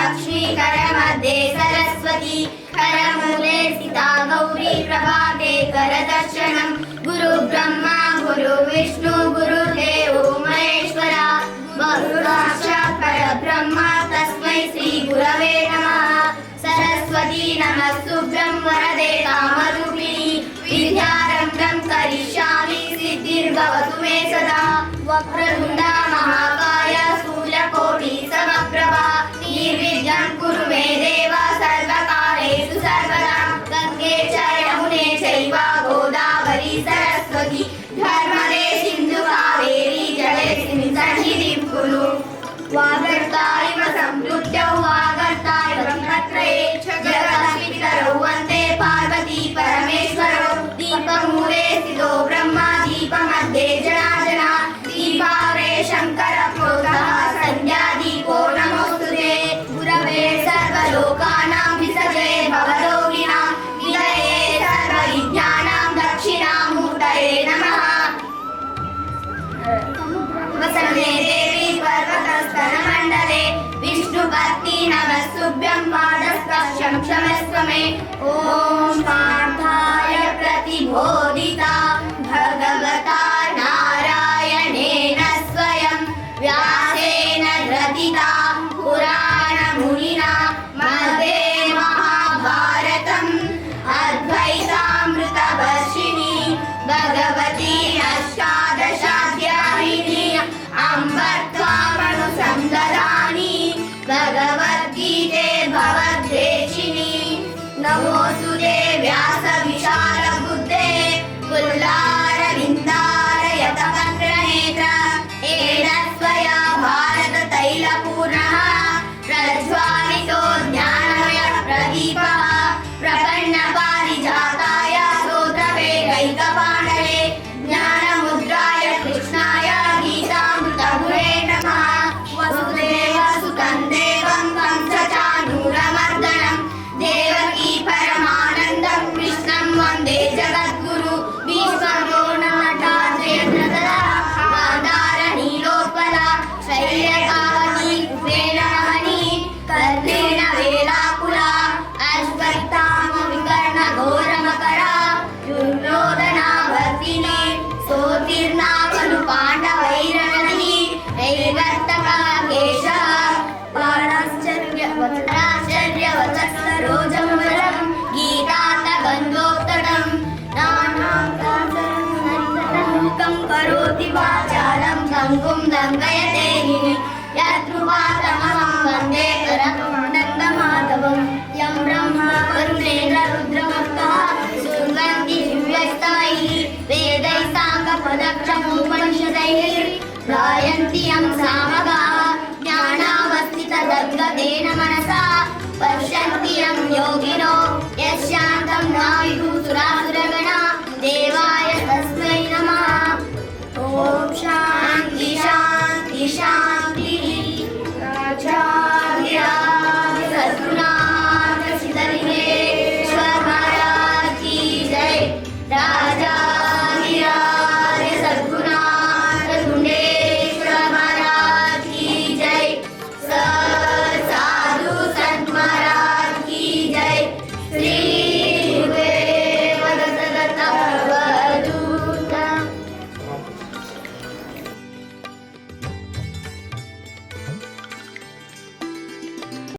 लक्ष्मीकरमध्ये सरस्वती करमूले स्थिता गौरी प्रभाते करदर्शनं गुरुब्रह्मा गुरुविष्णु गुरुदेवो महेश्वरा गुरुसाक्षात् परब्रह्मा तस्मै श्रीगुरवे नमः। सरस्वती नमस्तुभ्यं वरदे कामरूपिणी विद्यारम्भं करिष्यामि सिद्धिर्भवतु मे सदा। वक्रतुण्डा महाकाय स्थूलकोटि समप्रभा निर्विघ्नं कुरु मे देव सर्वकार्येषु सर्वदा। गङ्गे च यमुने चैव गोदावरी सरस्वती धर्मदे सिन्धु कावेरी जलेऽस्मिन् सन्निधिं कुरु। वागर्तारिव सम्पृक्तौ वागर्तारिव ब्रह्मत्रये जगदस्मितरौ वन्दे पार्वती परमेश्वरौ। दीपमूले स्थितो ब्रह्मा दीपमध्ये जनार्दना दीपाग्रे शङ्कर प्रोक्तः सन्ध्यादीपो नमोऽस्तुते। गुरवे सर्वलोकानां विसजे भवरोगिणां निधये सर्वविद्यानां दक्षिणामूर्तये नमः। वसने देवी पर्वतस्तनमण्डले विष्णुपत्नी नमस्तुभ्यं पादस्पर्शं क्षमस्व मे। ॐ पार्थाय प्रतिबोधिता भगवता नारायणेन स्वयं व्यासेन ग्रथिता पुराणमुनिना मध्ये महाभारतम् अद्वैतामृतवर्षिणी भगवती अष्टादशाध्यायिनी अम्ब त्वामनुसन्ददामि भगवद्गीते भवद्वेषिणी। नमोऽस्तुते व्यासविशालबुद्धे कुल्लारविन्दारयतवक्त्रनेत्र येन त्वया भारततैलपूर्णः प्रज्वालितो ज्ञानमयः प्रदीपः प्रपन्नपारिजाताय स्तोत्रवेदैकपाणये ज्ञानमुद्राय कृष्णाय गीतामृतगुहे नमः। वसुदेवसुतं देवं कंसचाणूरमर्दनं देवकी परमानन्दं कृष्णं वन्दे जगद्गुरु। भीष्मद्रोणाचार्येन्द्रतरा गान्धारनीलोत्पला शैलकावनी कुबेरमणि कर्णेन वेलाकुला अश्वत्थामविकर्णघोरमकरा दुर्योधनावर्तिनी सोत्तीर्णा खलु पाण्डवैरणिः नैवर्तकाकेशः पाणाश्चर्यवचस्तरोजमवरं गीतान्तगन्धोत्तटं नानामुखं करोति वाचालं गङ्गुं लङ्घयते यद्रुपातमहं वन्दे करकमनन्दमाधवं। यं ब्रह्मा वरुणेन रुद्रमरुतः शृण्वन्ति दिव्यस्तमैः वेदैः साङ्गपदक्षमोपनिषदैः गायन्ति यं सामगाः ज्ञानावस्थितगद्गदेन मनसा पश्यन्ति यं योगिनः